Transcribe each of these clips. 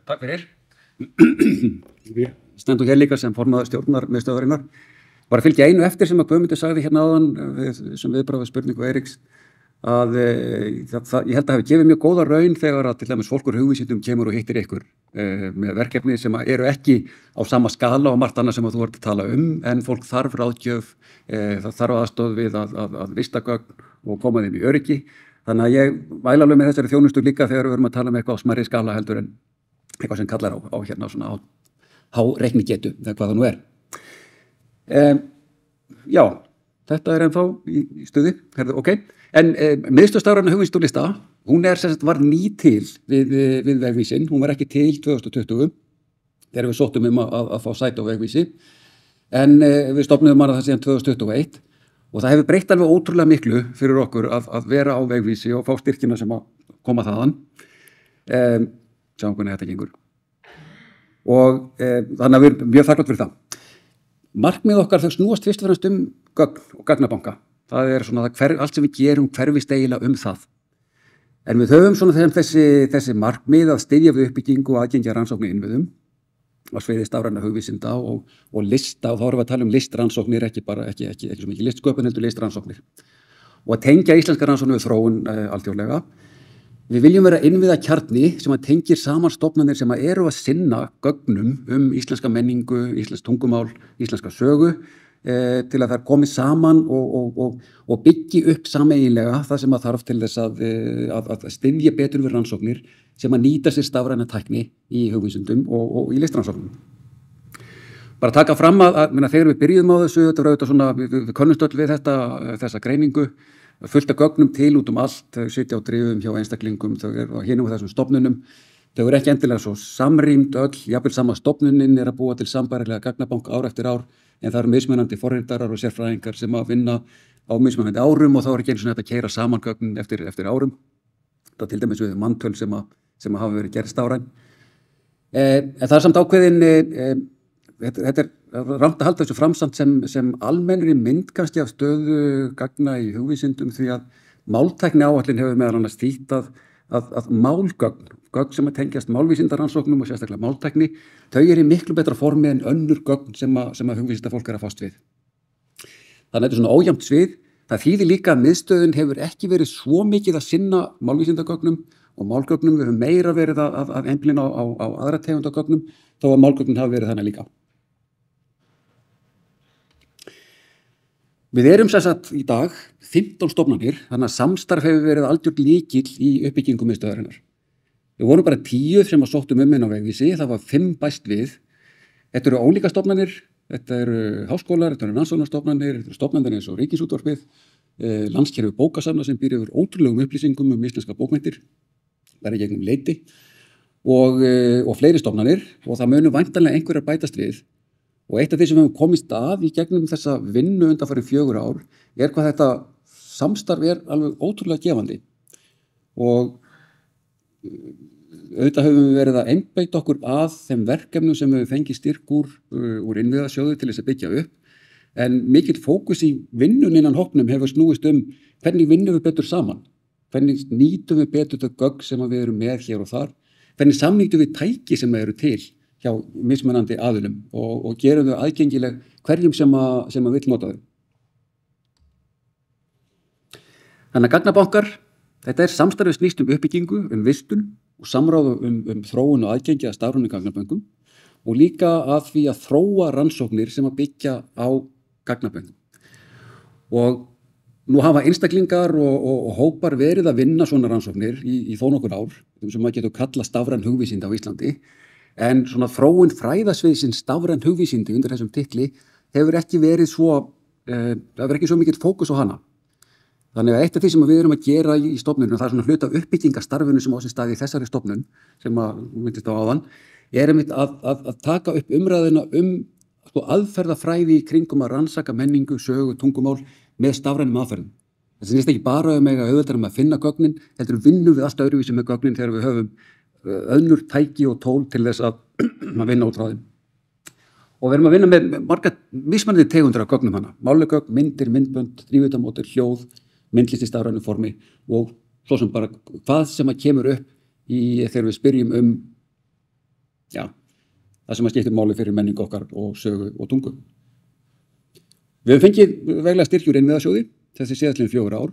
Takk fyrir. Við stendum hér líka sem formaður stjórnarmiðstöðvarinnar. Bara fylgja einu eftir sem að Guðmundur sagði hérna áðan sem viðbragð við spurningu Eiríks að ég held að hafi gefið mjög góða raun þegar að til dæmis fólk úr hugvísindum kemur og hittir ykkur með verkefni sem eru ekki á sama skala og margt annað sem að þú ert að tala en fólk þarf ráðgjöf, það þarf aðstoð við að vista gögn og koma þeim í öryggi. Þannig að ég væla alveg með þessari þjónustu líka þegar við erum að tala með eitthvað á smærri skala heldur en eitthvað sem kallar á hérna svona á reiknigetu eða hvað það nú Já, þetta ennþá í stuði, ok. En miðstöð stafræna hugvísinda og lista, hún var ný til við vegvísin, hún var ekki til 2020 þegar við sóttum að fá sæti á vegvísi, en við stofnuðum hana það síðan 2021 og það hefur breytt alveg ótrúlega miklu fyrir okkur að vera á vegvísi og fá styrkina sem að koma þaðan. Sjáum hvernig þetta gengur. Og þannig að við erum mjög þakklátt fyrir það. Markmið okkar þau snúast fyrst og fremst gögn og gagnabanka. Það svona allt sem við gerum hverfist eiginlega það. En við höfum svona þessi markmið að styðja við uppbyggingu og aðgengja rannsóknir innviðum á sviði stafræna hugvísinda og lista, og þá erum við að tala listrannsóknir, ekki svo mikið listsköpun heldur listrannsóknir. Og að tengja íslenska rannsóknir við þróun alþjóðlega. Við viljum vera innviðakjarni sem að tengir saman stofnanir sem að eru að sinna gögnum íslenska menningu, íslenskt tungumál, íslenska sögu til að það komi saman og byggi upp sameiginlega það sem að þarf til þess að styðja betur við rannsóknir sem að nýta sér stafræna tækni í hugvísindum og í listrannsóknum. Bara taka fram að þegar við byrjuðum á þessu, þetta var auðvitað svona, við könnumst öll við þessa greiningu, fullt af gögnum til út allt, þau sitja á drifum hjá einstaklingum, þau eru hinum á þessum stofnunum, þau eru ekki endilega svo samrýmd öll, jafnvel sama stofnunin að búa til sambærilega gagnabank ár eftir ár, en það eru mismunandi forritarar og sérfræðingar sem að vinna á mismunandi árum og þá er ekki einu svona þetta að keyra saman gögnin eftir árum. Það til dæmis við manntöl sem að hafa verið gerð stafræn. En það er samt ákveðin, þetta rangt að halda þessu framsamt sem almennri mynd kannski af stöðu gagna í hugvísindum því að máltækni áætlun hefur meðal annars þýtt að málgögn sem að tengjast málvísindarannsóknum og sérstaklega máltækni, þau eru í miklu betra formi en önnur gögn sem að hugvísindafólk að fást við. Þannig að þetta er svona ójafnt svið. Það þýðir líka að miðstöðin hefur ekki verið svo mikið að sinna málvísindagögnum og málgögnum, við höfum meira verið að einblína á aðra tegundagögnum þó að málgögnin hafi verið þannig líka. Við erum sem sagt í dag 15 stofnanir, þannig að samstarf hefur verið algjört lykill í uppbyggingu miðstöðvarinnar. Við vorum bara 10 sem að sóttum inn á vegvísi, það var 5 bæst við. Þetta eru ólíka stofnanir, þetta eru háskólar, þetta eru rannsóknarstofnanir, þetta eru stofnanir eins og Ríkisútvarpið, Landskerfi bókasafna sem býr yfir ótrúlegum upplýsingum íslenska bókmenntir, bara í gegnum leiti og fleiri stofnanir og það munu væntanlega einhverjar bætast við. Og eitt af því sem við höfum komist að í gegnum þessa vinnu undanfarin 4 ár hvað þetta samstarf alveg ótrúlega gefandi. Og auðvitað höfum við verið að einbeita okkur að þeim verkefnum sem við fengið styrk úr innviðasjóði til þess að byggja upp. En mikill fókus í vinnun innan hópnum hefur snúist hvernig vinnum við betur saman. Hvernig nýtum við betur þau gögn sem við erum með hér og þar. Hvernig samnýtum við tæki sem eru til hjá mismunandi aðilum og gerum þau aðgengileg hverjum sem að vill nota þau. Þannig að gagnabankar, þetta samstarfið snýst uppbyggingu, vistun og samráð þróun og aðgengi að stafrænum gagnabönkum og líka að því að þróa rannsóknir sem að byggja á gagnabönkum. Og nú hafa einstaklingar og hópar verið að vinna svona rannsóknir í þó nokkur ár, sem maður getur kallað stafræn hugvísindi á Íslandi. En svona þróun fræðasviðsins stafræn hugvísindi undir þessum titli hefur ekki verið það hefur ekki svo mikill fókus á hana. Þannig að eitt af því sem við erum að gera í stofnunum, það er svona hluta uppbyggingastarfinu sem á sér stað í þessari stofnun, sem að myndist á áðan, einmitt að taka upp umræðuna aðferðafræði í kringum að rannsaka menningu, sögu, tungumál með stafrænum aðferðum. Það snýst ekki bara auðveldara með að finna gögnin, heldur vinnum við allt öðruvísi með gögnin þegar við höfum önnur tæki og tól til þess að vinna út frá þeim. Og við erum að vinna með margar mismunandi tegundir af gögnum hana. Málugögn, myndir, myndbönd, þrívíddarmódel, hljóð, myndlist í stafrænu formi og svo sem bara hvað sem að kemur upp þegar við spyrjum já, það sem að skiptir máli fyrir menningu okkar og sögu og tungu. Við höfum fengið veglega styrkjur innviðasjóði þessi síðastliðin 4 ár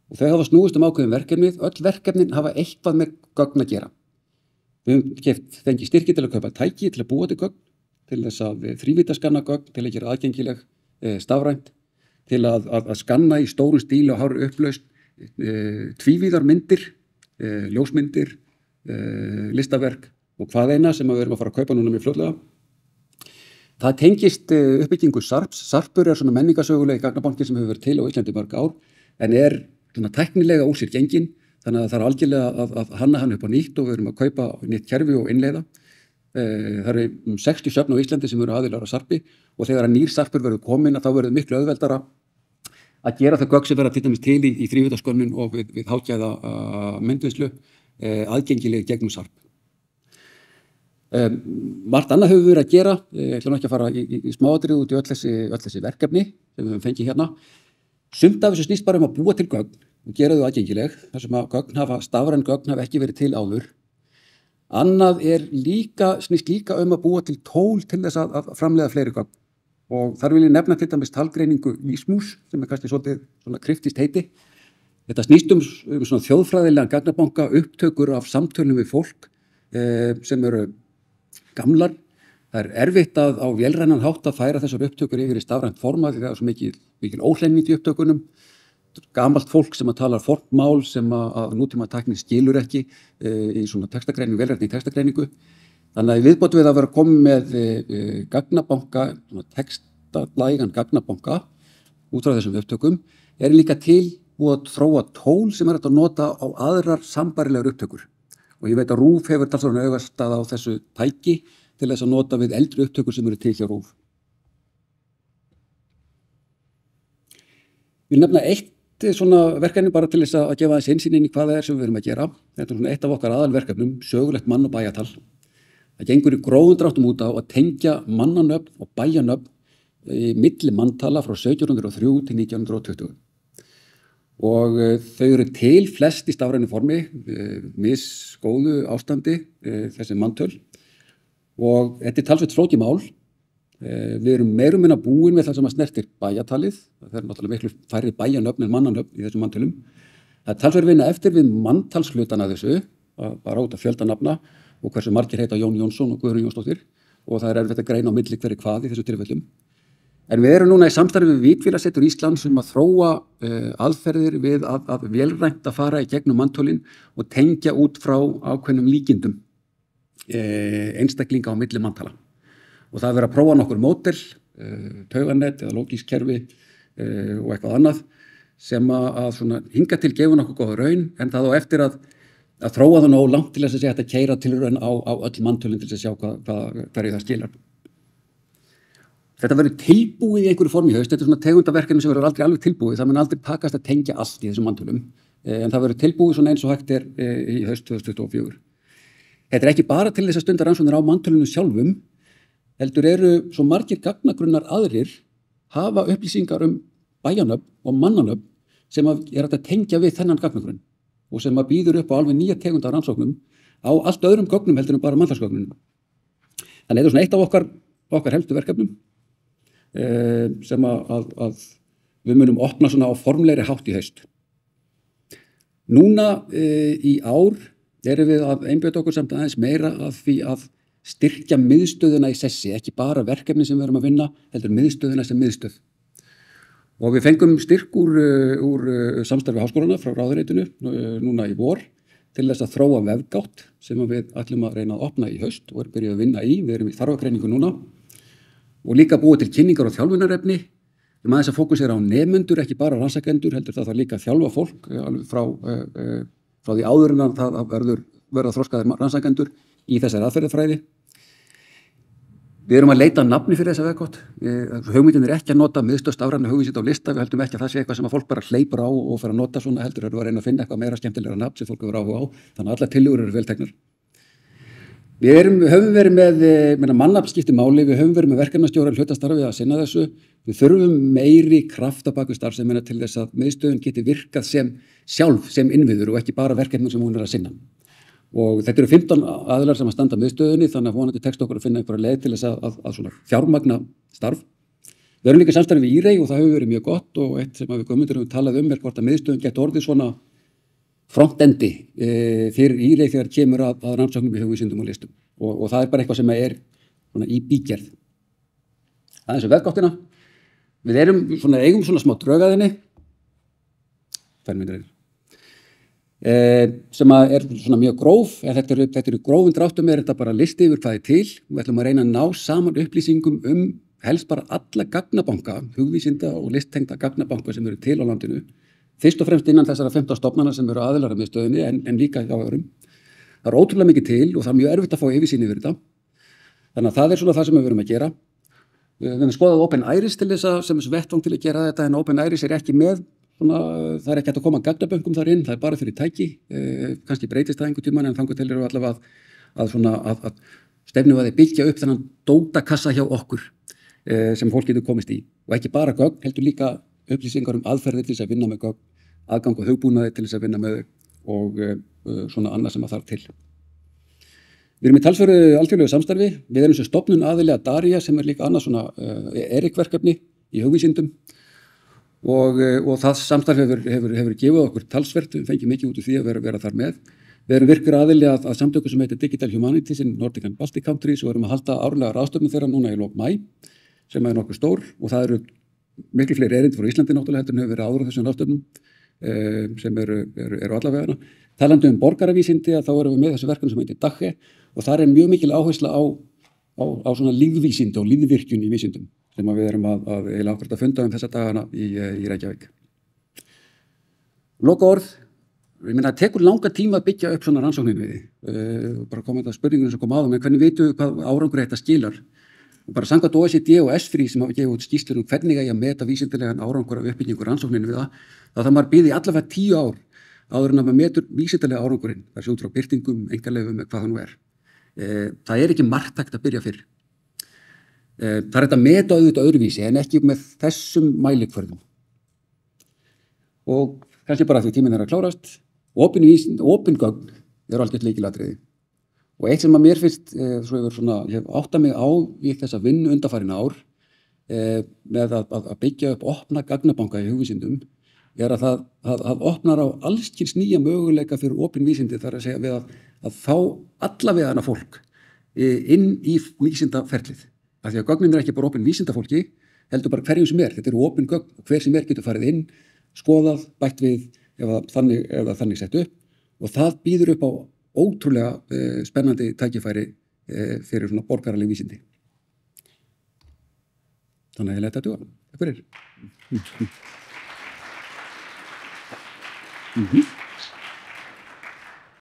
og þau hafa snúist ákveðin verkefnið. Öll verkefnin hafa eitthvað með gögn að gera. Við höfum fengið styrki til að kaupa tæki, til að búa til gögn, til þess að þrívítaskanna gögn, til að gera aðgengileg stafrænt, til að skanna í stórum stíl og hárri upplausn tvívíðar myndir, ljósmyndir, listaverk og hvað eina sem við erum að fara að kaupa núna mjög fljótlega. Það tengist uppbyggingu SARPs. SARPur er svona menningarsögulegi gagnabanki sem hefur verið til á Íslandi mörg ár en er svona tæknilega úr sér gengin, þannig að það er algjörlega að hanna hann upp á nýtt og við erum að kaupa nýtt kerfi og innleiða. Það eru 60 söfn á Íslandi sem eru aðilar á SARPi og þegar að nýr SARPur verður komin þá verður miklu auðveldara að gera þau gögn sem verða til dæmis til í þrívítaskönnun og við hágæða myndvinnslu aðgengileg gegnum SARP. Margt annað hefur verið að gera, ég ætla nú ekki að fara í smáatriði út í öll þessi verkefni sem við höfum fengið hérna. Sumt af þessu snýst bara að búa til gögn og gera þau aðgengileg, þar sem að stafræn gögn hafa ekki verið til áður. Annað snýst líka að búa til tól til þess að framleiða fleiri gögn og þar vil ég nefna til dæmis talgreiningu Ísmús sem er kannski svolítið svona kryptískt heiti. Þetta snýst svona þjóðfræðilegan gagnabanka, upptökur af samtölum við fólk sem eru gamlar. Það er erfitt á vélrænan hátt að færa þessar upptökur yfir í stafrænt format því það er svo mikil óhreinindi í upptökunum. Gamalt fólk sem að talar fornmál sem að nútíma tækni skilur ekki í svona textagreiningu, vélrænni textagreiningu. Þannig að viðbót við að vera komið með gagnabanka, textalægan gagnabanka út frá þessum upptökum líka búið að þróa tól sem hægt að nota á aðrar sambærilegar upptökur. Og ég veit að RÚV hefur talsverðan augastað á þessu tæki til þess að nota við eldri upptökur sem eru til hjá RÚV. Ég vil nefna eitt svona verkefni bara til þess að gefa þess innsýn inn í hvað það er sem við erum að gera. Þetta er svona eitt af okkar aðalverkefnum, sögulegt mann- og bæjatal. Það gengur í grófum dráttum út á að tengja mannanöfn og bæjanöfn í milli manntala frá 1703 til 1920. Og þau eru til flest í stafrænu formi, misgóðu ástandi, þessi manntöl. Og þetta er talsvert flókið mál. Við erum meira og minna búin með það sem að snertir bæjatalið. Það er náttúrulega miklu færri bæjanöfn en mannanöfn í þessum manntölum. Það er talsvert vinna eftir við manntalshlutana þessu, bara út af fjöldanafna og hversu margir heita Jón Jónsson og Guðrún Jónsdóttir. Og það er erfitt að greina á milli hverju hvað í þessu tilfellum. En við erum núna í samstarfi við Vitfélagssetur Íslands að þróa aðferðir við að vélrænt að fara í gegnum manntölin og tengja út frá ákveðnum líkindum einstaklinga á milli manntala. Og það er verið að prófa nokkur módel, tauganet eða lógísk kerfi og eitthvað annað sem að svona hinga til gefa nokkuð góða raun en það á eftir að þróa það nógu langt til þess að sé hægt að keyra til raun á öll manntölin til þess að sjá hverju það skilar. Þetta verður tilbúið í einhverju formi í haust. Þetta er svona tegundaverkefni sem verður aldrei alveg tilbúið. Það mun aldrei takast að tengja allt í þessum manntölum. En það verður tilbúið svona eins og hægt í haust 2024. Þetta er ekki bara til þess að stunda rannsóknir á manntölunum sjálfum, heldur eru svo margir gagnagrunnar aðrir hafa upplýsingar bæjanöfn og mannanöfn sem hægt að tengja við þennan gagnagrunn og sem býður upp á alveg nýja tegundar rannsóknum á allt öðrum gögnum heldur en bara manntalsgögnum. Þannig þetta er svona eitt af okkar helstu verkefnum sem að við munum opna svona á formlegri hátt í haust. Núna í ár erum við að einbeita okkur samt aðeins meira að því að styrkja miðstöðuna í sessi, ekki bara verkefni sem við erum að vinna, heldur miðstöðuna sem miðstöð. Og við fengum styrk úr samstarfi háskólana frá ráðuneytinu núna í vor til þess að þróa vefgátt sem við ætlum að reyna að opna í haust og byrjuð að vinna í. Við erum í þarfagreiningu núna. Og líka búið til kynningar og þjálfunarefni aðeins að fókusera á nemendur, ekki bara rannsakendur, heldur það líka að þjálfa fólk frá því áður en það verða þroskaðir rannsakendur í þessari aðferðafræði. Við erum að leita nafni fyrir þessa vefgátt. Hugmyndin er ekki að nota miðstöð stafræna hugvísindi á lista. Við heldum ekki að það sé eitthvað sem að fólk bara hleypur á og fer að nota svona, heldur að reyna að finna eitthvað meira skemmtilegra nafn sem fólk hefur áhuga á. Þannig að allar tillögur eru vel teknar. Við höfum verið með mannafl skiptir máli, við höfum verið með verkefnastjóra hlutastarfi að sinna þessu. Við þurfum meiri kraft á bak við starfsemina til þess að miðstöðin geti virkað sem sjálf, sem innviður og ekki bara verkefnum sem hún er að sinna. Og þetta eru 15 aðilar sem að standa miðstöðinni, þannig að vonandi tekst okkur að finna einhverja leið til þess að svona fjármagna starf. Við erum líka samstarfi við Írey og það hefur verið mjög gott og eitt sem við Guðmundur höfum talað hvort að miðstöðin geti orðið svona frontendi fyrir Írey þegar kemur að rannsóknum í hugvísindum og listum. Og það er bara eitthvað sem er svona í bígerð. Það er eins og vefgáttina. Við eigum svona smá draugaðinni. Sem er svona mjög gróf, þetta eru grófum dráttum þetta bara listi yfir hvað er til. Við ætlum að reyna að ná saman upplýsingum helst bara alla gagnabanka, hugvísinda og listtengda gagnabanka sem eru til á landinu. Fyrst og fremst innan þessara 15 stofnana sem eru aðilar að miðstöðinni en líka hjá öðrum. Það er ótrúlega mikið til og það er mjög erfitt að fá yfirsýn yfir þetta. Þannig að það er svona það sem við verum að gera. Við höfum skoðað Open Iris til þess að sem vettvang til að gera þetta en Open Iris er ekki með það er ekki hægt að koma gagnabönkum þar inn, það er bara fyrir tæki, kannski breytist það einhvern tímann en þangað til eru allavega að stefnum að þið byggja upp þennan dótakassa hjá okkur sem fólk getur komist í og ekki bara gögn, heldur líka upplýsingar aðferðir til þess að vinna með gögn, aðgang og hugbúnaði til þess að vinna með og svona annað sem að þarf til. Við erum í talsverðu alþjóðlegu samstarfi, við erum sem stofnun aðilega Daria sem er líka annað svona ERIC-verkefni í hugvísindum og það samstarf hefur gefið okkur talsvert, við fengjum mikið út úr því að vera þar með. Við erum virkur aðili að samtöku sem heitir Digital Humanities in Nordic and Baltic Countries og erum að halda árlega ráðstefnu þeirra núna í lok maí sem er nokkuð stór og það eru miklu fleiri erindi frá Íslandi náttúrulega heldur en hefur verið áður á þessum ráðstefnum sem eru allavega. Talandi borgaravísindi að þá erum við með þessu verkefni sem heitir DAGE og þar er mjög mikil áhersla á svona lífvísindi og lífvirkjun í vísindum sem við erum að eiginlega ákvæmt að funda þessa dagana í Reykjavík. Lokaorð, ég meina það tekur langa tíma að byggja upp svona rannsóknir við bara koma þetta spurningunum sem kom áðan, en hvernig veitum við hvað árangur þetta skilar? Og bara samkvæmt OECD og ESFRI sem hafa gefið út skýrslur hvernig eigi að meta vísindilegan árangur af uppbyggingu rannsókninu við það, þá þarf maður bíða í allavega 10 ár áður en að maður metur vísindilega árangurinn, þessi út frá birtingum, einkaleyfum eða hvað það nú er. Það er ekki margt hægt að byrja fyrr. Það er þetta að meta auðvitað öðruvísi en ekki með þessum mælikvörðum. Og kannski bara því tíminn er að klárast, opin gögn eru algjört lykilatriði. Og eitt sem að mér finnst, ég hef áttað mig á í þessa vinnu undanfarin ár með að byggja upp opna gagnabanka í hugvísindum, er að það opnar á alls kyns nýja möguleika fyrir opin vísindi, þar að segja við að fá allavega fólk inn í vísindaferlið. Af því að gögnin er ekki bara opin vísindafólki, heldur bara hverjum sem er. Þetta eru opin gögn og hver sem er getur farið inn, skoðað, bætt við ef þannig sett upp og það býður upp á ótrúlega spennandi tækifæri fyrir svona borgaraleg vísindi. Þannig að ég leta þetta duga. Takk fyrir.